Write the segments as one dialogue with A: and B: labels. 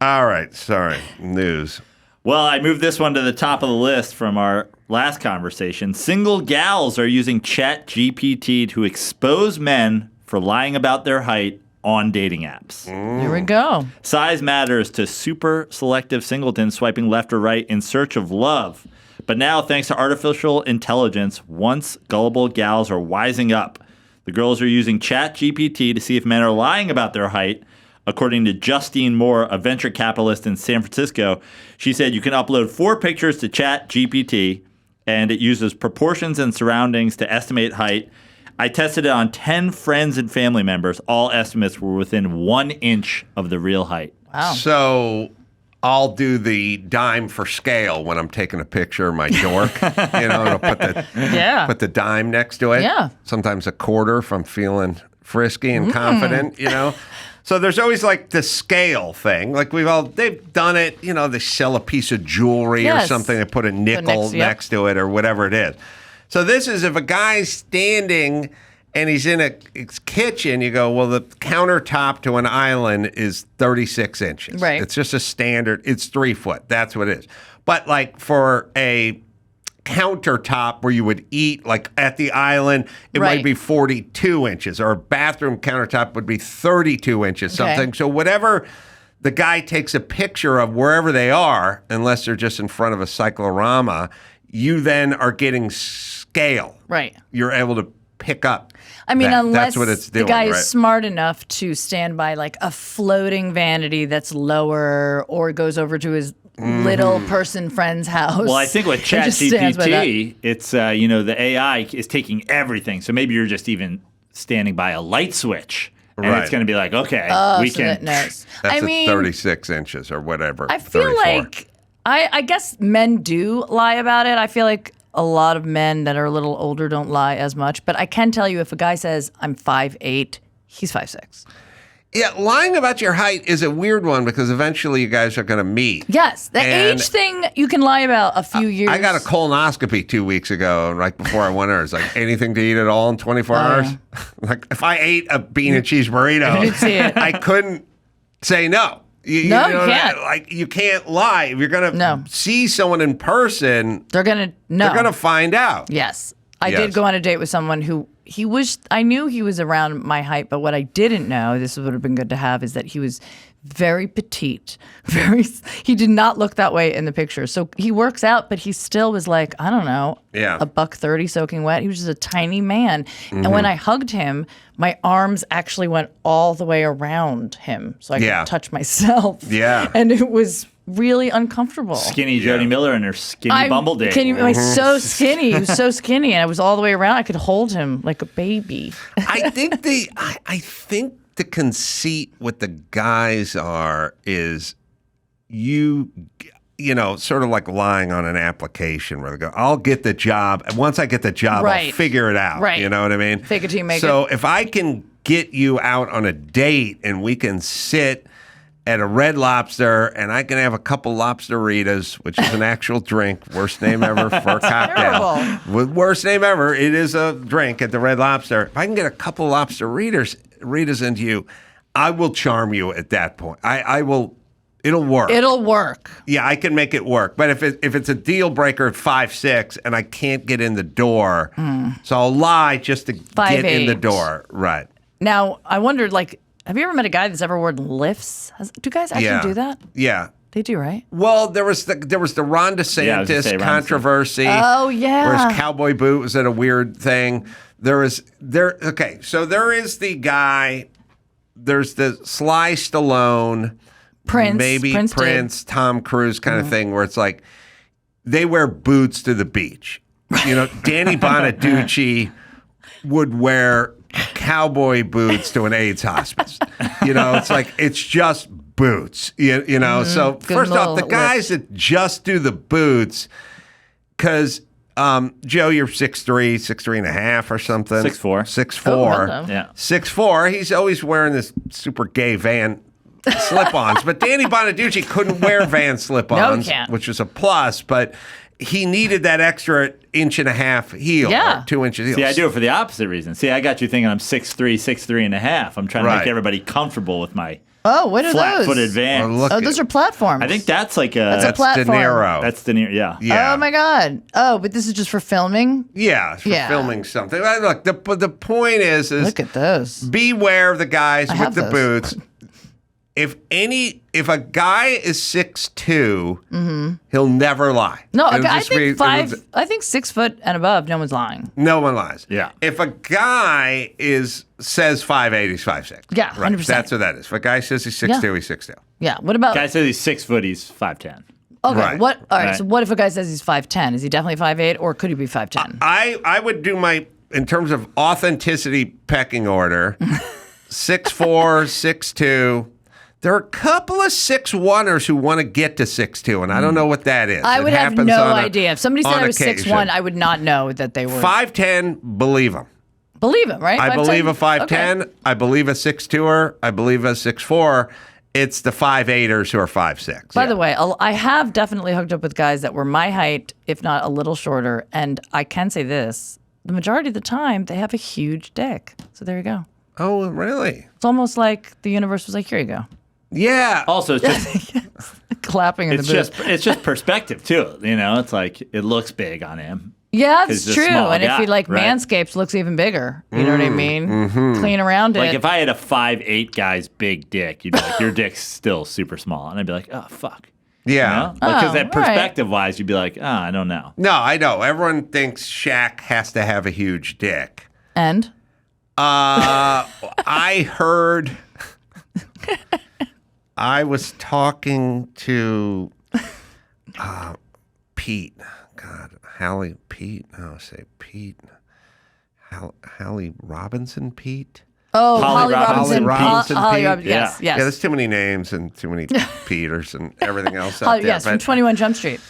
A: All right. Sorry. News.
B: Well, I moved this one to the top of the list from our last conversation. Single gals are using ChatGPT to expose men for lying about their height on dating apps.
C: Here we go.
B: Size matters to super selective singletons swiping left or right in search of love. But now, thanks to artificial intelligence, once gullible gals are wising up. The girls are using ChatGPT to see if men are lying about their height. According to Justine Moore, a venture capitalist in San Francisco, she said you can upload 4 pictures to ChatGPT, and it uses proportions and surroundings to estimate height. I tested it on 10 friends and family members. All estimates were within 1 inch of the real height.
C: Wow.
A: So I'll do the dime for scale when I'm taking a picture of my dork. It'll put the dime next to it.
C: Yeah.
A: Sometimes a quarter if I'm feeling frisky and confident, So there's always like the scale thing. Like they've done it, they sell a piece of jewelry or something, they put a nickel next to it or whatever it is. So this is if a guy's standing and he's in his kitchen, you go, well, the countertop to an island is 36 inches.
C: Right.
A: It's just a standard, it's 3 foot. That's what it is. But like for a countertop where you would eat, like at the island, it might be 42 inches, or a bathroom countertop would be 32 inches, something. So whatever the guy takes a picture of wherever they are, unless they're just in front of a cyclorama, you then are getting scale.
C: Right.
A: You're able to pick up.
C: I mean, unless
A: that's what it's doing,
C: the guy
A: right?
C: is smart enough to stand by like a floating vanity that's lower, or goes over to his little person friend's house.
B: Well, I think with ChatGPT, it's, the AI is taking everything. So maybe you're just even standing by a light switch. And it's going to be like, okay, we
C: so
B: can.
C: That knows.
A: That's 36 inches or whatever.
C: I feel
A: 34.
C: like, I guess men do lie about it. I feel like a lot of men that are a little older don't lie as much. But I can tell you, if a guy says, I'm 5'8", he's 5'6".
A: Yeah, lying about your height is a weird one because eventually you guys are going to meet.
C: Yes, the age thing you can lie about a few years.
A: I got a colonoscopy 2 weeks ago, right before I went there. It's like, anything to eat at all in 24 hours?
C: Yeah.
A: Like, if I ate a bean and cheese burrito,
C: You'd see it.
A: I couldn't say no. You
C: can't.
A: Like, you can't lie. If you're going to see someone in person,
C: they're going to know.
A: They're going to find out.
C: Yes. I did go on a date with someone who I knew he was around my height, but what I didn't know, this would have been good to have, is that he was very petite. He did not look that way in the picture. So he works out, but he still was like, I don't know, $130 soaking wet. He was just a tiny man. And when I hugged him, my arms actually went all the way around him so I could touch myself.
A: Yeah.
C: And it was really uncomfortable.
B: Skinny Jodi Miller and her skinny Bumble date.
C: He was so skinny. He was so skinny, and I was all the way around. I could hold him like a baby.
A: I think the conceit with the guys is sort of like lying on an application where they go, I'll get the job. And once I get the job, I'll figure it out.
C: Right.
A: You know what I mean?
C: Fake it till you make it.
A: So if I can get you out on a date and we can sit at a Red Lobster, and I can have a couple Lobsteritas, which is an actual drink. Worst name ever for a cocktail.
C: Terrible.
A: Worst name ever. It is a drink at the Red Lobster. If I can get a couple Lobsteritas into you, I will charm you at that point. I will. It'll work.
C: It'll work.
A: Yeah, I can make it work. But if it's a deal breaker at 5'6" and I can't get in the door, so I'll lie just to get in the door. Right.
C: Now, I wondered, have you ever met a guy that's ever worn lifts? Do guys actually do that?
A: Yeah.
C: They do, right?
A: Well, there was the Ron DeSantis controversy.
C: Oh, yeah.
A: Where his cowboy boot was at a weird thing. Okay, so there is the guy, there's the Sly Stallone, Prince, Tom Cruise kind of thing, where it's like they wear boots to the beach. Danny Bonaducci would wear cowboy boots to an AIDS hospice. It's like, it's just boots. So first off, the guys that just do the boots, because Joe, you're 6'3" and a half or something.
B: 6'4".
A: 6'4".
C: Oh,
B: yeah.
A: 6'4". He's always wearing this super gay Van slip-ons. But Danny Bonaducci couldn't wear Van slip-ons, which was a plus, but he needed that extra 1.5 inch heel, or 2 inches heel.
B: See, I do it for the opposite reason. See, I got you thinking I'm 6'3", 6'3 and a half. I'm trying to make everybody comfortable with my
C: Oh, what are those?
B: Flat-footed vans.
C: Oh, those are platforms.
B: I think that's like
C: That's a platform.
A: De Niro.
B: That's De Niro, yeah.
A: Yeah.
C: Oh my God. Oh, but this is just for filming?
A: Yeah, for filming something. Look, the point is
C: Look at those.
A: beware of the guys with the
C: those.
A: boots. If a guy is 6'2", he'll never lie.
C: No,
A: It'll
C: I
A: just
C: think
A: be-
C: I think 6 foot and above, no one's lying.
A: No one lies.
B: Yeah.
A: If a guy says 5'8", he's 5'6".
C: Yeah,
A: Right.
C: 100%.
A: That's what that is. If a guy says he's 6'2", he's 6'2".
C: Yeah. What about
B: Guy says he's 6 foot, he's 5'10".
C: Okay.
A: Right.
C: All right.
B: Right.
C: So what if a guy says he's 5'10"? Is he definitely 5'8", or could he be 5'10"?
A: I would do in terms of authenticity pecking order, 6'4", 6'2". There are a couple of 6'1"ers who want to get to 6'2", and I don't know what that is.
C: I
A: It
C: would have
A: happens
C: no
A: on
C: idea. If somebody said I was
A: occasion.
C: 6'1", I would not know that they were.
A: 5'10", believe them.
C: Believe him, right?
A: I believe a 5'10".
C: Okay.
A: I believe a 6'2"er. I believe a 6'4". It's the 5'8"ers who are 5'6".
C: By the way, I have definitely hooked up with guys that were my height, if not a little shorter. And I can say this, the majority of the time, they have a huge dick. So there you go.
A: Oh, really?
C: It's almost like the universe was like, here you go.
A: Yeah.
B: Also, it's just
C: Clapping in the booth.
B: it's just perspective too. You know, it's like it looks big on him.
C: Yeah,
B: 'Cause
C: it's
B: he's a
C: true.
B: small
C: And if
B: guy,
C: he like
B: right?
C: manscapes, looks even bigger. You know what I mean? Clean around
B: Like
C: it.
B: if I had a 5'8" guy's big dick, you'd be like, your dick's still super small, and I'd be like, oh fuck.
A: Yeah.
B: Because
C: Oh,
B: that
C: all right.
B: perspective wise, you'd be like, I don't know.
A: No, I know. Everyone thinks Shaq has to have a huge dick.
C: And
A: I heard. I was talking to Pete. God, Pete. No, say Pete. Hallie Robinson Pete.
C: Holly
B: Robinson.
C: Robinson.
A: Holly
C: Holly
A: Pete.
C: Robinson. Yes,
A: Yeah,
C: yes.
A: there's too many names and too many Peters and everything else out
C: Holly,
A: there.
C: yes, from
A: But
C: 21 Jump Street.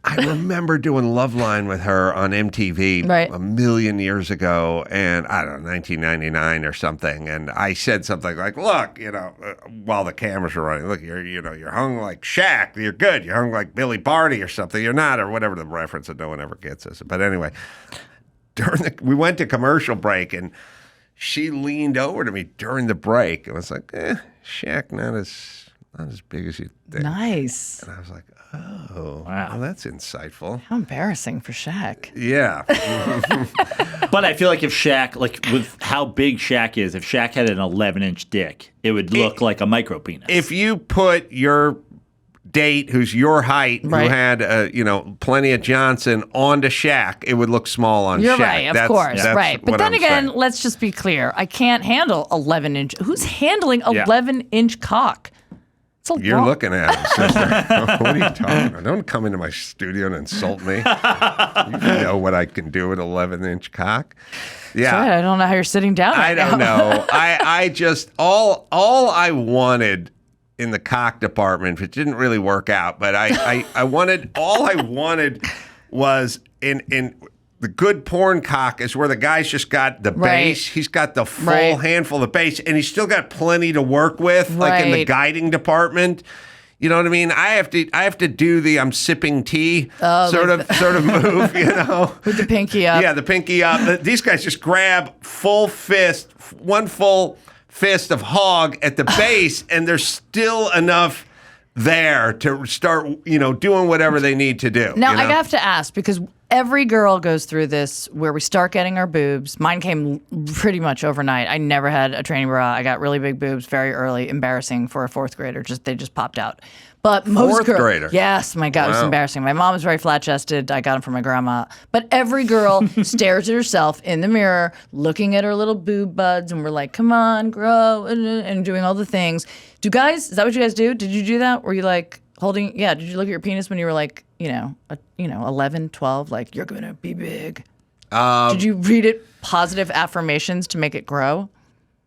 A: I remember doing Loveline with her on MTV
C: Right.
A: a million years ago, and I don't know, 1999 or something. And I said something like, "Look, while the cameras were running, look, you're hung like Shaq. You're good. You're hung like Billy Barty or something. You're not, or whatever the reference that no one ever gets us." But anyway, we went to commercial break, and she leaned over to me during the break and was like, "Shaq, not as big as you think."
C: Nice.
A: And I was like, "Oh,
B: Wow.
A: well, that's insightful."
C: How embarrassing for Shaq.
A: Yeah.
B: But I feel like if Shaq, like with how big Shaq is, if Shaq had an 11-inch dick, it would look like a micro penis.
A: If you put your date who's your height,
C: Right.
A: who had plenty of Johnson onto Shaq, it would look small on
C: You're
A: Shaq.
C: right, of course,
A: that's
C: right. But
A: what
C: then
A: I'm
C: again,
A: saying.
C: let's just be clear. I can't handle 11-inch. Who's handling 11-inch cock? It's a
A: You're
C: lot.
A: looking at him, sister. What are you talking about? Don't come into my studio and insult me. You know what I can do with an 11-inch cock. Yeah.
C: Sorry, I don't know how you're sitting down right
A: I don't
C: now.
A: know. I just all I wanted in the cock department, it didn't really work out, but I wanted was in the good porn cock is where the guy's just got the
C: Right.
A: base. He's got the full
C: Right.
A: handful of base, and he's still got plenty to work with, like in the
C: Right.
A: guiding department. You know what I mean? I have to do the I'm sipping tea sort of move,
C: With the pinky up.
A: Yeah, the pinky up. These guys just grab one full fist of hog at the base, and there's still enough there to start, doing whatever they need to do.
C: Now, I have to ask, because every girl goes through this where we start getting our boobs. Mine came pretty much overnight. I never had a training bra. I got really big boobs very early. Embarrassing for a fourth grader. They just popped out. But most
A: Fourth grader?
C: Yes, my God, it was
A: Wow.
C: embarrassing. My mom was very flat-chested. I got them from my grandma. But every girl stares at herself in the mirror, looking at her little boob buds, and we're like, come on, grow, and doing all the things. Is that what you guys do? Did you do that? Were you like holding, did you look at your penis when you were like, 11, 12, like, you're going to be big? Did you read it positive affirmations to make it grow?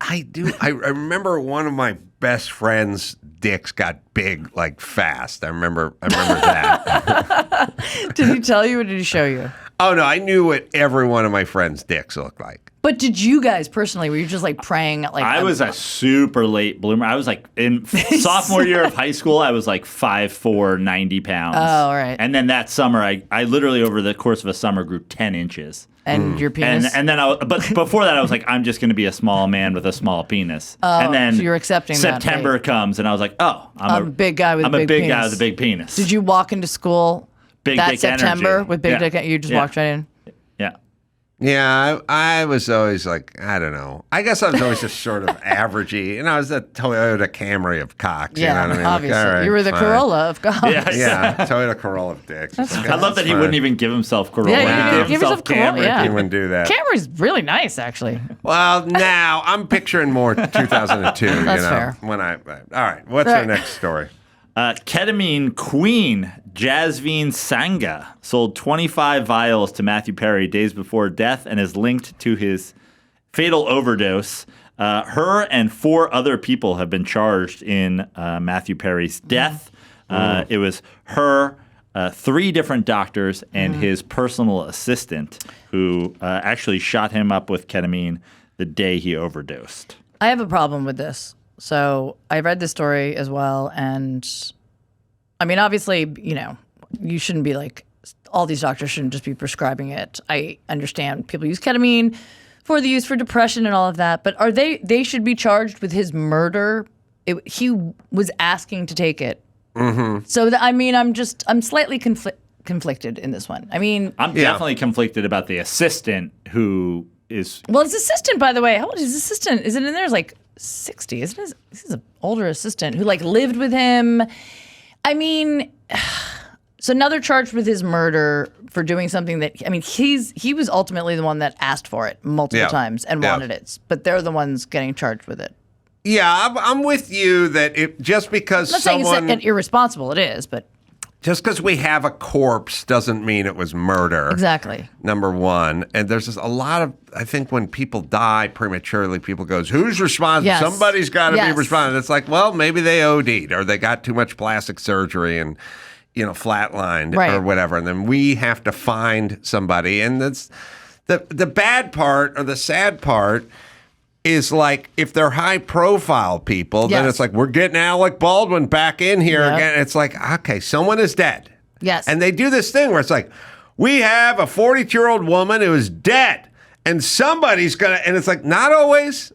A: I do. I remember one of my best friend's dicks got big, like fast. I remember that.
C: Did he tell you or did he show you?
A: Oh, no, I knew what every one of my friends' dicks looked like.
C: But did you guys personally, were you just like praying? Like
B: I was a super late bloomer. I was like in sophomore year of high school, I was like 5'4", 90 pounds.
C: Oh, all right.
B: And then that summer, I literally over the course of a summer grew 10 inches.
C: And your penis?
B: And then but before that, I was like, I'm just going to be a small man with a small penis.
C: Oh,
B: and then
C: so you're accepting
B: September
C: that,
B: comes, and I was like, oh, I'm a
C: big guy with a big penis.
B: guy with a big penis.
C: Did you walk into school
B: big
C: that
B: dick
C: September
B: energy.
C: with big dick? You just walked right in?
B: Yeah.
A: Yeah, I was always like, I don't know. I guess I was always just sort of averagey. And I was the Toyota Camry of cocks.
C: Yeah,
A: you know what I mean?
C: obviously.
A: Like, all right,
C: you were the
A: fine.
C: Corolla of cocks.
B: Yeah.
A: Toyota Corolla of dicks.
B: I love that he wouldn't even give himself Corolla.
C: Yeah,
B: He
C: give himself Corolla,
B: Camry.
C: yeah.
A: He wouldn't do that.
C: Camry's really nice, actually.
A: Well, now I'm picturing more 2002.
C: That's
A: you know,
C: fair.
A: When all right, what's our next story?
B: Ketamine Queen Jasveen Sangha sold 25 vials to Matthew Perry days before death and is linked to his fatal overdose. Her and 4 other people have been charged in Matthew Perry's death. It was her, 3 different doctors, and his personal assistant who actually shot him up with ketamine the day he overdosed.
C: I have a problem with this. So I read this story as well, and I mean, obviously, you shouldn't be like, all these doctors shouldn't just be prescribing it. I understand people use ketamine for the use for depression and all of that, but they should be charged with his murder? He was asking to take it. Mm-hmm. So, I'm slightly conflicted in this one. I mean,
B: I'm definitely conflicted about the assistant who is.
C: Well, his assistant, by the way, how old is his assistant? Is it in there? It's like 60, isn't it? This is an older assistant who like lived with him. I mean, so now they're charged with his murder for doing something that, I mean, he was ultimately the one that asked for it multiple times and wanted it, but they're the ones getting charged with it.
A: Yeah, I'm with you that just because
C: I'm not saying it's irresponsible, it is, but
A: just because we have a corpse doesn't mean it was murder.
C: Exactly.
A: Number one. And there's just a lot of, I think when people die prematurely, people goes, who's responsible?
C: Yes.
A: Somebody's got to
C: Yes.
A: be responsible. It's like, well, maybe they OD'd or they got too much plastic surgery and, flatlined or whatever. And then we have to find somebody. And that's the bad part or the sad part is like if they're high profile people, then it's like we're getting Alec Baldwin back in here again. It's like, okay, someone is dead.
C: Yes.
A: And they do this thing where it's like, we have a 42-year-old woman who is dead and somebody's going to, and it's like, not always.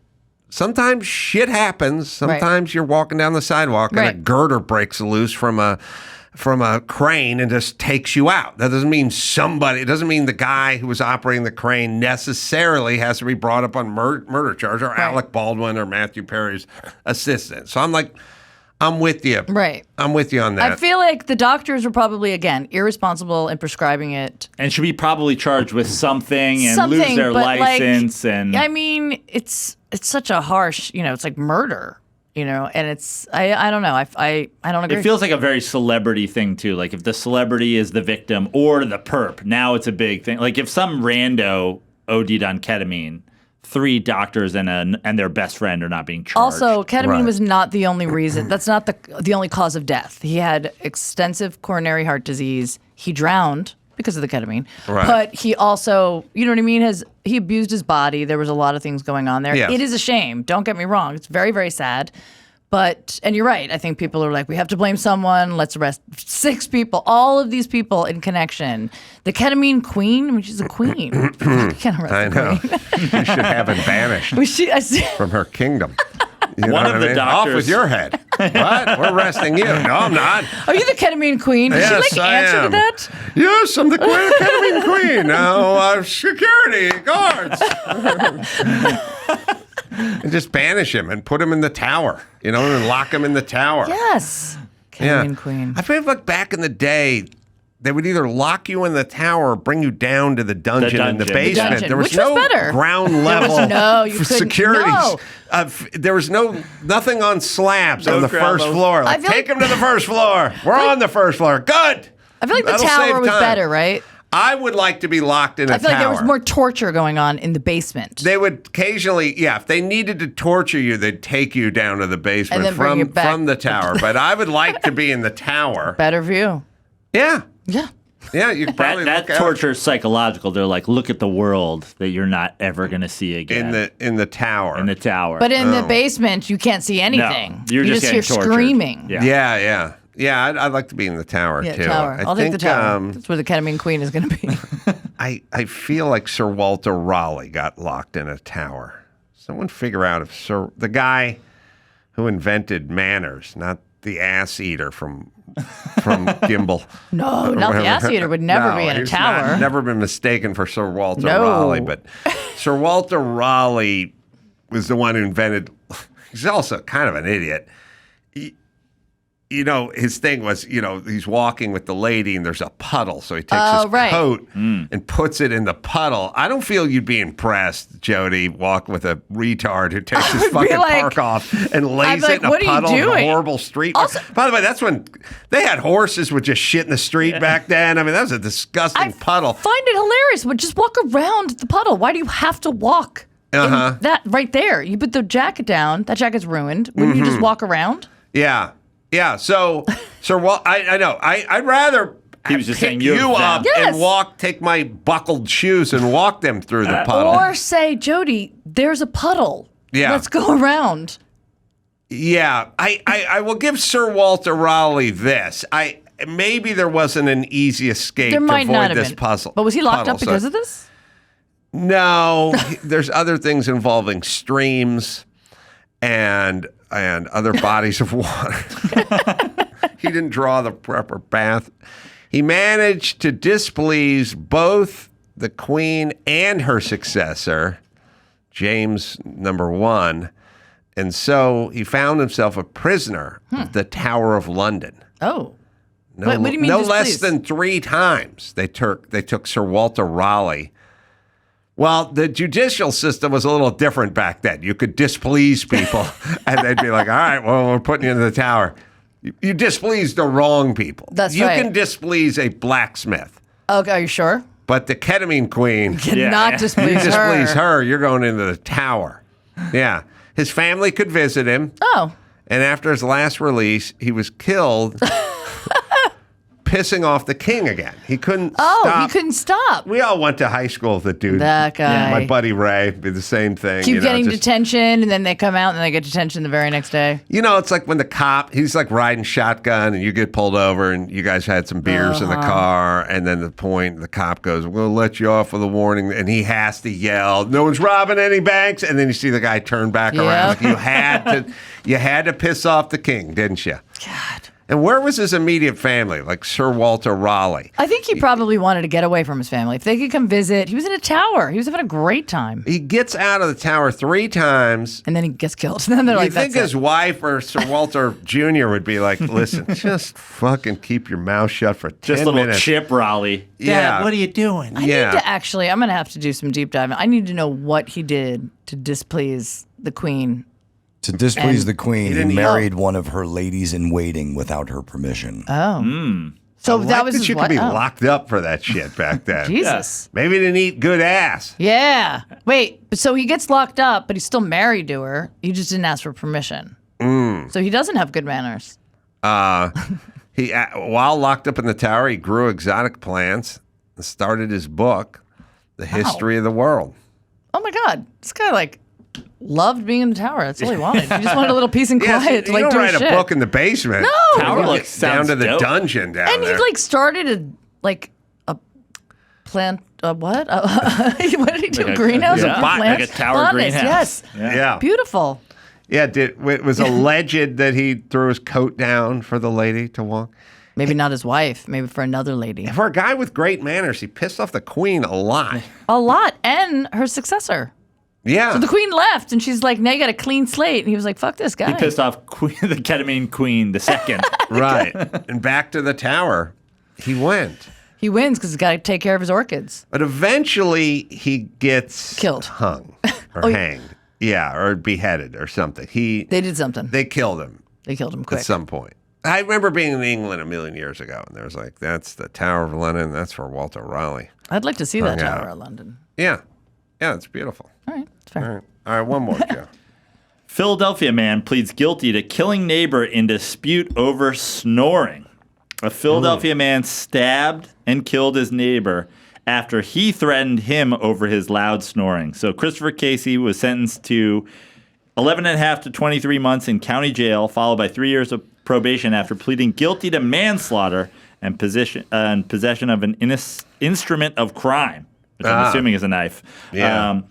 A: Sometimes shit happens. Sometimes you're walking down the sidewalk and a girder breaks loose from a crane and just takes you out. That doesn't mean it doesn't mean the guy who was operating the crane necessarily has to be brought up on murder charge or Alec Baldwin or Matthew Perry's assistant. So I'm with you.
C: Right.
A: I'm with you on that.
C: I feel like the doctors were probably, again, irresponsible in prescribing it.
B: And should be probably charged with something and lose their license. I
C: mean, it's such a harsh, it's like murder. And it's I don't know. I don't agree.
B: It feels like a very celebrity thing too. Like if the celebrity is the victim or the perp, now it's a big thing. Like if some rando OD'd on ketamine, 3 doctors and their best friend are not being charged.
C: Also, ketamine was not the only reason. That's not the only cause of death. He had extensive coronary heart disease. He drowned because of the ketamine. Right. But he also, you know what I mean, he abused his body. There was a lot of things going on there. Yes. It is a shame. Don't get me wrong. It's very, very sad. But, and you're right, I think people are like, we have to blame someone. Let's arrest 6 people. All of these people in connection. The Ketamine Queen, I mean, she's a queen. You can't arrest
A: I know. You should have him banished from her kingdom.
B: One of the doctors.
A: Off with your head. What? We're arresting you. No, I'm not.
C: Are you the Ketamine Queen? Did
A: yes,
C: she answer to that?
A: Yes, I'm the Ketamine Queen. Now, security, guards. And just banish him and put him in the tower, and lock him in the tower.
C: Yes. Ketamine Queen.
A: I feel like back in the day, they would either lock you in the tower or bring you down to the dungeon in the basement. There was no ground level security.
C: No.
A: There was nothing on slabs on the first floor. Like, take him to the first floor. We're on the first floor. Good.
C: I feel like the tower was better, right?
A: I would like to be locked in a tower.
C: I feel like there was more torture going on in the basement.
A: They would occasionally, if they needed to torture you, they'd take you down to the basement from the tower. But I would like to be in the tower.
C: Better view.
A: Yeah.
C: Yeah.
A: Yeah, you could probably
B: that torture is psychological. They're like, look at the world that you're not ever going to see again.
A: In the tower.
B: In the tower.
C: But in the basement, you can't see anything.
B: No, you're just
C: hear
B: tortured.
C: Screaming.
A: Yeah. I'd like to be in the tower, too.
C: Tower. I'll take the tower. That's where the Ketamine Queen is going to be.
A: I feel like Sir Walter Raleigh got locked in a tower. Someone figure out if the guy who invented manners, not the ass eater from Gimbal.
C: No, not the ass eater would never be in a tower.
A: Never been mistaken for Sir Walter Raleigh, but Sir Walter Raleigh was the one who invented. He's also kind of an idiot. His thing was, he's walking with the lady and there's a puddle. So he takes his coat and puts it in the puddle. I don't feel you'd be impressed, Jodi, walk with a retard who takes his fucking park off and lays it in a puddle in a horrible street. Also, by the way, that's when they had horses would just shit in the street back then. I mean, that was a disgusting puddle.
C: I find it hilarious. But just walk around the puddle. Why do you have to walk in that right there? You put the jacket down. That jacket's ruined. Wouldn't you just walk around?
A: Yeah. Yeah, so I know. I'd rather
B: he was just
A: pick
B: saying
A: you up and take my buckled shoes and walk them through the puddle.
C: Or say, Jodi, there's a puddle.
A: Yeah.
C: Let's go around.
A: Yeah, I will give Sir Walter Raleigh this. Maybe there wasn't an easy escape to avoid this puzzle.
C: But was he locked up because of this?
A: No, there's other things involving streams and other bodies of water. He didn't draw the proper path. He managed to displease both the Queen and her successor, James I, and so he found himself a prisoner of the Tower of London.
C: Oh.
A: What do you mean no less than 3 times they took Sir Walter Raleigh. Well, the judicial system was a little different back then. You could displease people, and they'd be like, all right, well, we're putting you in the tower. You displeased the wrong people.
C: That's
A: right.
C: You
A: can displease a blacksmith.
C: Okay, are you sure?
A: But the Ketamine Queen,
C: cannot displease
A: her. You're going into the tower. Yeah. His family could visit him.
C: Oh.
A: And after his last release, he was killed pissing off the king again. He couldn't stop.
C: Oh, he couldn't stop.
A: We all went to high school with the dude.
C: That guy.
A: My buddy Ray did the same thing.
C: Keep getting detention, and then they come out, and they get detention the very next day.
A: It's like when the cop, he's like riding shotgun, and you get pulled over, and you guys had some beers in the car, and then the cop goes, we'll let you off with a warning, and he has to yell, no one's robbing any banks, and then you see the guy turn back around. Like you had to piss off the king, didn't you?
C: God.
A: And where was his immediate family, like Sir Walter Raleigh?
C: I think he probably wanted to get away from his family. If they could come visit, he was in a tower. He was having a great time.
A: He gets out of the tower 3 times.
C: And then he gets killed. And then they're like,
A: think his wife or Sir Walter Jr. would be like, listen, just fucking keep your mouth shut for 10 minutes.
B: Just a little chip, Raleigh.
A: Yeah.
B: What are you doing?
C: I need to actually, I'm going to have to do some deep diving. I need to know what he did to displease the Queen.
D: To displease the Queen, he married one of her ladies in waiting without her permission.
C: Oh. So that was
A: you could be locked up for that shit back then.
C: Jesus.
A: Maybe he didn't eat good ass.
C: Yeah. Wait, so he gets locked up, but he's still married to her. He just didn't ask for permission. So he doesn't have good manners.
A: He while locked up in the tower, he grew exotic plants and started his book, The History of the World.
C: Oh my God. This guy loved being in the tower. That's all he wanted. He just wanted a little peace and quiet to
A: you don't
C: do
A: wait
C: shit.
A: a book in the basement.
C: No.
B: Tower
A: down to the dungeon down
C: and
A: there.
C: he started a plant. What? What did he do? A greenhouse?
B: Like a tower greenhouse.
C: Yes.
A: Yeah.
C: Beautiful.
A: Yeah. It was alleged that he threw his coat down for the lady to walk.
C: Maybe not his wife. Maybe for another lady.
A: For a guy with great manners, he pissed off the Queen a lot.
C: A lot, and her successor.
A: Yeah.
C: So the Queen left, and she's like, now you got a clean slate. And he was like, fuck this guy.
B: He pissed off the Ketamine Queen II.
A: Right. And back to the tower he went.
C: He wins because he's got to take care of his orchids.
A: But eventually he gets
C: killed,
A: hung, or hanged. Yeah, or beheaded or something.
C: They did something.
A: They killed him.
C: They killed him quick.
A: At some point. I remember being in England a million years ago, and there was like, that's the Tower of London. That's for Walter Raleigh.
C: I'd like to see that Tower of London.
A: Yeah. Yeah, it's beautiful.
C: All right, it's fair.
A: All right, one more, Joe.
B: Philadelphia man pleads guilty to killing neighbor in dispute over snoring. A Philadelphia man stabbed and killed his neighbor after he threatened him over his loud snoring. So Christopher Casey was sentenced to 11 and a half to 23 months in county jail, followed by 3 years of probation after pleading guilty to manslaughter and possession of an instrument of crime, which I'm assuming is a knife.
A: Yeah.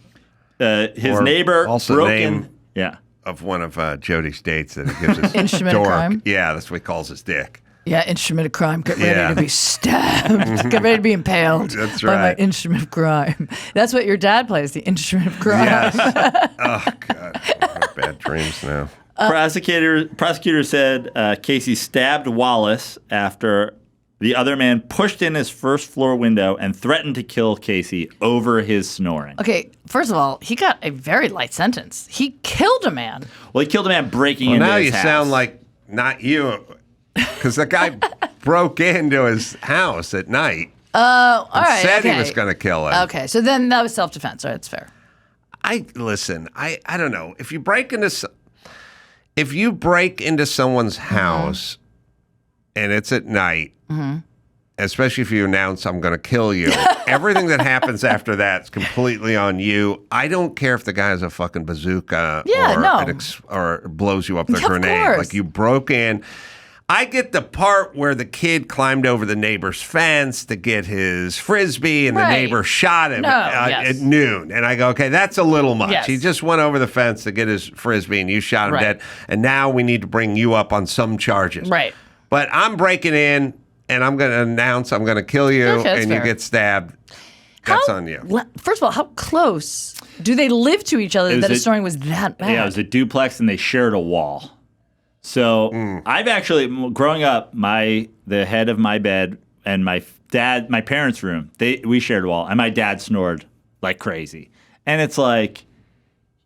B: His
A: Or
B: neighbor
A: also
B: broke
A: name
B: in. Yeah.
A: Of one of Jodi's dates that he gives his
C: Instrument of
A: dork.
C: crime?
A: Yeah, that's what he calls his dick.
C: Yeah, instrument of crime. Get ready
A: Yeah.
C: to be stabbed. Get ready to be impaled
A: That's
C: by my
A: right.
C: instrument of crime. That's what your dad plays, the instrument of crime.
A: Yes. Oh, God. I have bad dreams now.
B: Prosecutor said Casey stabbed Wallace after the other man pushed in his first floor window and threatened to kill Casey over his snoring.
C: Okay, first of all, he got a very light sentence. He killed a man.
B: Well, he killed a man breaking
A: Well,
B: into
A: now
B: his
A: you
B: house.
A: sound like not you, because the guy broke into his house at night.
C: All right.
A: Said
C: okay.
A: he was going to kill him.
C: Okay, so then that was self-defense. All right, that's fair.
A: I don't know. If you break into someone's house and it's at night, especially if you announce I'm going to kill you, everything that happens after that's completely on you. I don't care if the guy has a fucking bazooka or blows you up with a grenade.
C: Course.
A: Like you broke in. I get the part where the kid climbed over the neighbor's fence to get his Frisbee and the neighbor shot him at noon. And I go, okay, that's a little much.
C: Yes.
A: He just went over the fence to get his Frisbee and you shot him dead. And now we need to bring you up on some charges.
C: Right.
A: But I'm breaking in and I'm going to announce I'm going to kill you and you get stabbed. That's on you.
C: First of all, how close do they live to each other that his snoring was that bad?
B: Yeah, it was a duplex and they shared a wall. So I've actually, growing up, the head of my bed and my parents' room, we shared a wall, and my dad snored like crazy. And it's like,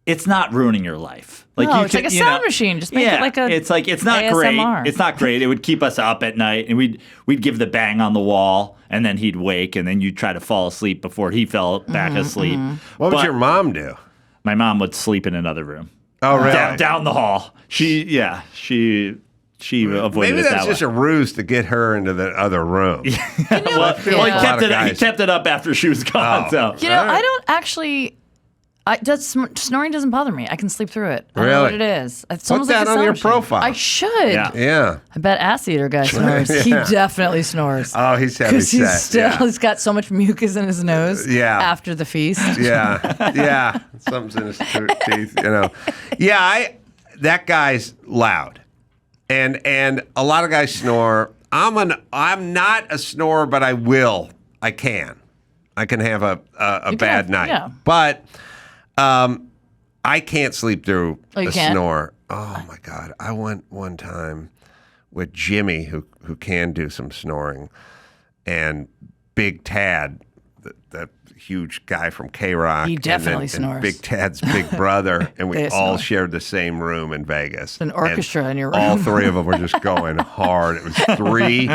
B: it's not ruining your life. Like
C: no, it's like a sound machine. Just make it like a
B: it's not
C: ASMR.
B: great. It's not great. It would keep us up at night, and we'd give the bang on the wall, and then he'd wake, and then you'd try to fall asleep before he fell back asleep.
A: What would your mom do?
B: My mom would sleep in another room.
A: Oh, really?
B: Down the hall. She avoided
A: Maybe
B: it
A: that's
B: that
A: just
B: way.
A: a ruse to get her into the other room.
B: He kept it up after she was gone. So
C: I don't actually. Snoring doesn't bother me. I can sleep through it. I don't know what it is. It's
A: Put that on your profile.
C: I should.
A: Yeah.
C: I bet Ass Eater guy snores. He definitely snores.
A: Oh, he's heavy set.
C: He's got so much mucus in his nose.
A: Yeah.
C: After the feast.
A: Yeah. Something's in his teeth. Yeah. That guy's loud, and a lot of guys snore. I'm not a snorer, but I can have a bad night, but. I can't sleep through a snore. Oh my God. I went one time with Jimmy who can do some snoring, and Big Tad, that huge guy from K-Rock.
C: He definitely snores.
A: And Big Tad's big brother, and we all
C: snore.
A: shared the same room in Vegas.
C: An orchestra in your room.
A: All three of them were just going hard. It was three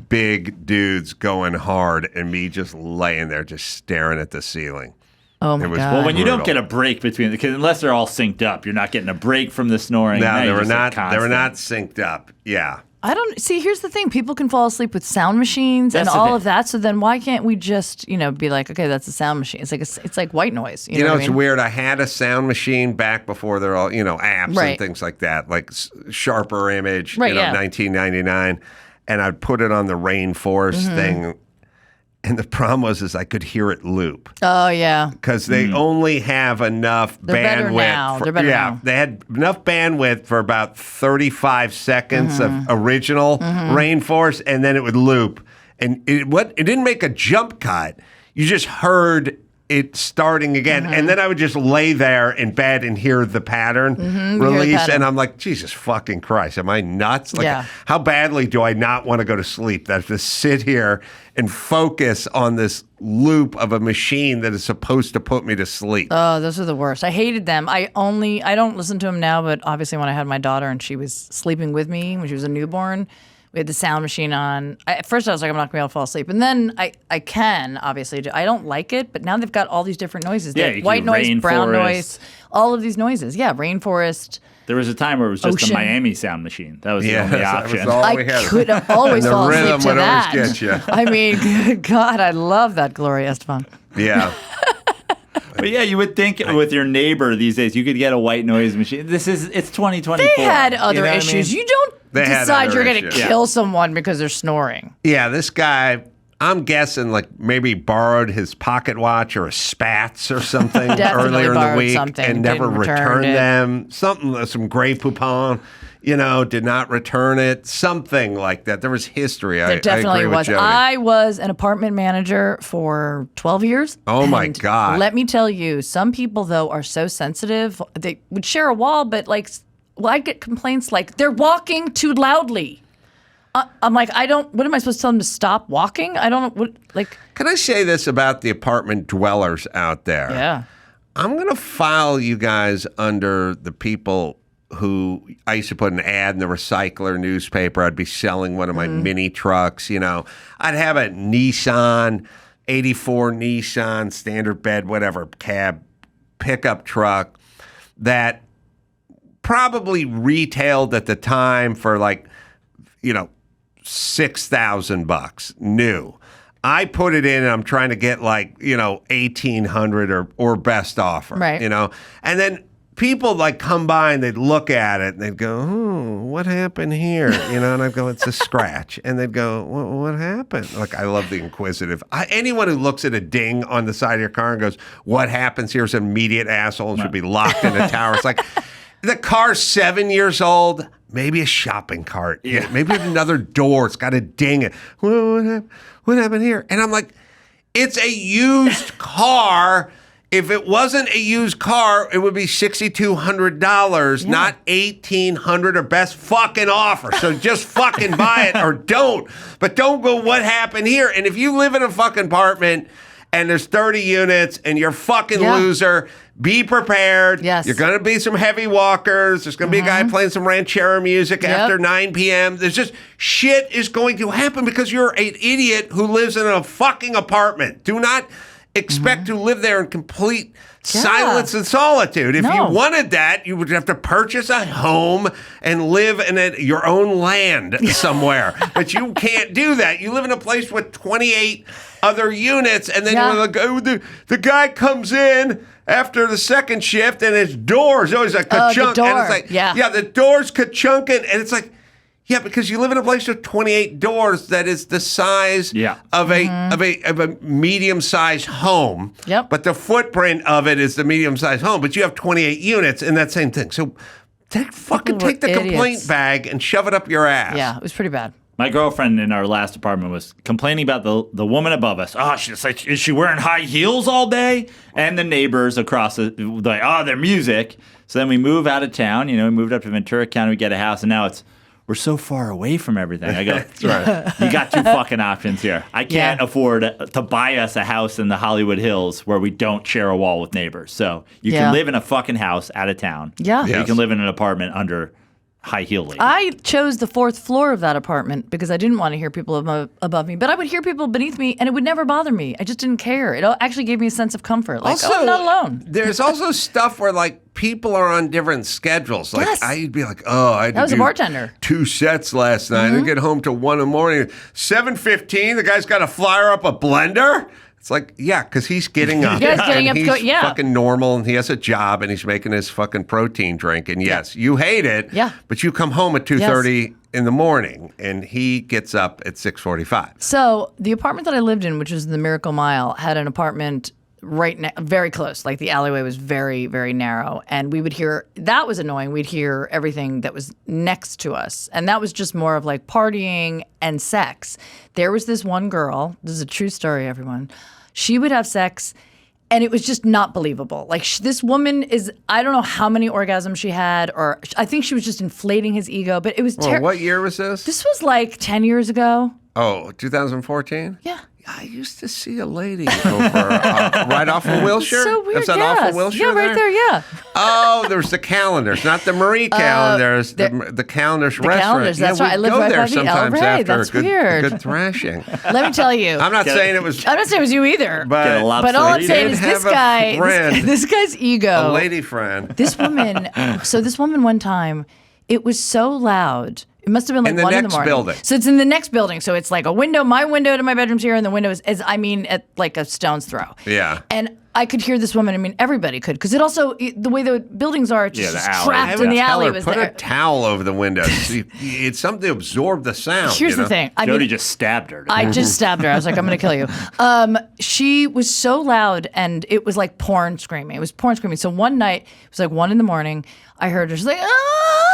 A: big dudes going hard, and me just laying there just staring at the ceiling.
C: Oh my God.
B: Well, when you don't get a break between, because unless they're all synced up, you're not getting a break from the snoring.
A: No, they were not. They were not synced up. Yeah.
C: I don't see. Here's the thing: people can fall asleep with sound machines and all of that. So then, why can't we just, be like, okay, that's a sound machine? It's like white noise. You know what
A: it's
C: I mean?
A: weird. I had a sound machine back before they're all, apps and things like that, like Sharper Image, 1999, and I'd put it on the rainforest thing. And the problem was I could hear it loop.
C: Oh, yeah.
A: Because they only have enough bandwidth.
C: Better now. They're better now.
A: They had enough bandwidth for about 35 seconds of original Rainforest, and then it would loop. And it didn't make a jump cut. You just heard it starting again. And then I would just lay there in bed and hear the pattern release. And I'm like, Jesus fucking Christ, am I nuts? Like, how badly do I not want to go to sleep? That I have to sit here and focus on this loop of a machine that is supposed to put me to sleep.
C: Oh, those are the worst. I hated them. I don't listen to them now, but obviously when I had my daughter and she was sleeping with me when she was a newborn, we had the sound machine on. At first I was like, I'm not going to be able to fall asleep. And then I can, obviously. I don't like it, but now they've got all these different noises.
B: Yeah,
C: White noise, brown noise, all of these noises. Yeah, rainforest.
B: There was a time where it was just
C: Ocean.
B: a Miami sound machine. That was the only option.
A: That was all we
C: I
A: had.
C: could always
A: And the
C: fall asleep
A: rhythm
C: to
A: would
C: that.
A: always get you.
C: I mean, good God, I love that Gloria Estefan.
A: Yeah.
B: But yeah, you would think with your neighbor these days, you could get a white noise machine. It's 2024.
C: They had other
B: You know what I
C: issues.
B: mean?
C: You don't
A: They had
C: decide
A: other
C: you're going to
A: issues.
C: kill someone because they're snoring.
A: Yeah, this guy, I'm guessing like maybe borrowed his pocket watch or a Spats or something
C: Definitely
A: earlier in the
C: borrowed
A: week
C: something,
A: and never
C: didn't return
A: returned
C: it.
A: them. Something, some Grey Poupon, did not return it. Something like that. There was history.
C: There
A: I
C: definitely
A: agree with
C: was.
A: Jodi.
C: I was an apartment manager for 12 years.
A: Oh, my
C: and
A: God.
C: Let me tell you, some people, though, are so sensitive. They would share a wall, but I'd get complaints like, they're walking too loudly. I'm like, what am I supposed to tell them to stop walking? I don't know.
A: Can I say this about the apartment dwellers out there?
C: Yeah.
A: I'm going to file you guys under the people who I used to put an ad in the recycler newspaper. I'd be selling one of my mini trucks. I'd have a Nissan, 84 Nissan, standard bed, whatever, cab, pickup truck that probably retailed at the time for $6,000 new. I put it in and I'm trying to get 1,800 or best offer,
C: Right.
A: And then people come by and they'd look at it and they'd go, what happened here? And I'd go, it's a scratch. And they'd go, what happened? I love the inquisitive. Anyone who looks at a ding on the side of your car and goes, what happens here is an immediate asshole and should be locked in a tower. It's like, the car's 7 years old, maybe a shopping cart. Yeah. Maybe another door. It's got a ding. What happened here? And I'm like, it's a used car. If it wasn't a used car, it would be $6,200, not $1,800 or best fucking offer. So just fucking buy it or don't. But don't go, what happened here? And if you live in a fucking apartment and there's 30 units and you're a fucking loser, be prepared.
C: Yes.
A: You're going to be some heavy walkers. There's going to be a guy playing some ranchero music after 9 p.m. There's just shit is going to happen because you're an idiot who lives in a fucking apartment. Do not expect to live there in complete silence and solitude. If you wanted that, you would have to purchase a home and live in your own land somewhere. But you can't do that. You live in a place with 28 other units, and then you're like, the guy comes in after the second shift, and his door's always like ka-chunk.
C: The door.
A: And it's like, the door's ka-chunking, and it's like, yeah, because you live in a place with 28 doors that is the size of a medium-sized home.
C: Yep.
A: But the footprint of it is the medium-sized home. But you have 28 units and that same thing. So take the complaint bag and shove it up your ass.
C: Yeah, it was pretty bad.
B: My girlfriend in our last apartment was complaining about the woman above us. Oh, she's like, is she wearing high heels all day? And the neighbors across their music. So then we move out of town. We moved up to Ventura County. We get a house, and now we're so far away from everything. I go, that's right. You got two fucking options here. I can't afford to buy us a house in the Hollywood Hills where we don't share a wall with neighbors. So you can live in a fucking house out of town.
C: Yeah.
B: You can live in an apartment under high heel lady.
C: I chose the 4th floor of that apartment because I didn't want to hear people above me, but I would hear people beneath me and it would never bother me. I just didn't care. It actually gave me a sense of comfort. I'm not alone.
A: There's also stuff where people are on different schedules. I'd be like, I
C: was a bartender.
A: 2 sets last night. I get home till 1 in the morning. 7:15, the guy's got to fire up a blender. It's like, because he's getting up. He's fucking normal, and he has a job, and he's making his fucking protein drink. And yes, you hate it, but you come home at 2:30 in the morning, and he gets up at 6:45.
C: So the apartment that I lived in, which was the Miracle Mile, had an apartment very close. The alleyway was very, very narrow. And we would hear, that was annoying. We'd hear everything that was next to us. And that was just more of partying and sex. There was this one girl, this is a true story, everyone. She would have sex and it was just not believable. This woman I don't know how many orgasms she had, or I think she was just inflating his ego, but it was
A: What year was this?
C: This was 10 years ago.
A: Oh, 2014?
C: Yeah.
A: I used to see a lady over right off of Wilshire.
C: So weird.
A: Is that off of Wilshire?
C: Yeah, right there. Yeah.
A: Oh, there's the Calendars, not the Marie Calendars. The Calendars restaurant.
C: Calendars, that's right. I live
A: go
C: right
A: there
C: by the
A: sometimes
C: El Rey.
A: after
C: That's
A: a good,
C: weird.
A: good thrashing.
C: Let me tell you.
A: I'm not saying it was.
C: I'm not saying it was you either.
A: But
C: all I'm saying is this guy,
A: friend,
C: this guy's ego.
A: a lady friend.
C: This woman. So this woman one time, it was so loud. It must have been like 1 in the morning.
A: Building.
C: So it's in the next building. So it's like a window. My window to my bedroom's here, and the window is at like a stone's throw.
A: Yeah.
C: And I could hear this woman. I mean, everybody could, because it also the way the buildings are, it's just trapped in the alley.
A: Put a towel over the window. It's something to absorb the sound.
C: Here's the thing.
B: Jodi just stabbed her.
C: I just stabbed her. I was like, I'm going to kill you. She was so loud, and it was like porn screaming. It was porn screaming. So one night, it was like 1 in the morning. I heard her. She's like, ah!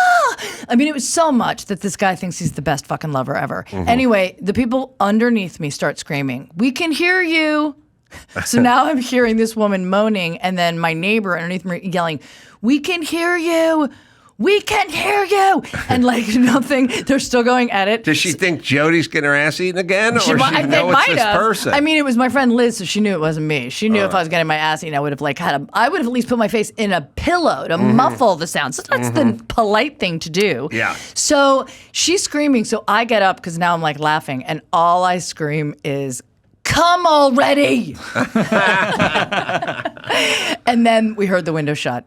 C: I mean, it was so much that this guy thinks he's the best fucking lover ever. Mm-hmm. Anyway, the people underneath me start screaming, "We can hear you." So now I'm hearing this woman moaning, and then my neighbor underneath me yelling, "We can hear you. We can hear you." And like nothing, they're still going at it.
A: Does she think Jodi's getting her ass eaten again? Or she know it's this person?
C: I mean, it was my friend Liz, so she knew it wasn't me. She knew if I was getting my ass eaten, I would have I would have at least put my face in a pillow to muffle the sound. So that's the polite thing to do.
A: Yeah.
C: So she's screaming, so I get up because now I'm like laughing, and all I scream is, "Come already!" And then we heard the window shut.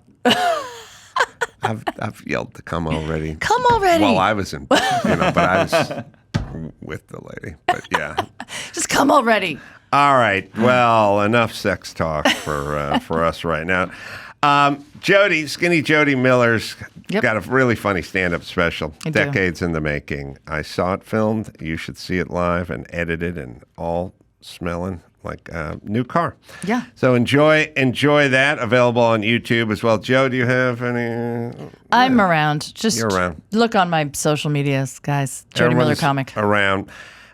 A: I've yelled to come already.
C: Come already.
A: Well, I was but I was with the lady. But yeah.
C: Just come already.
A: All right. Well, enough sex talk for us right now. Skinny Jodi Miller's got a really funny stand-up special. Decades in the making. I saw it filmed. You should see it live and edited and all smelling like a new car.
C: Yeah.
A: So enjoy that. Available on YouTube as well. Joe, do you have any?
C: I'm around. Just
A: You're around.
C: Look on my social medias, guys. Jodi Miller Comic.
A: Around.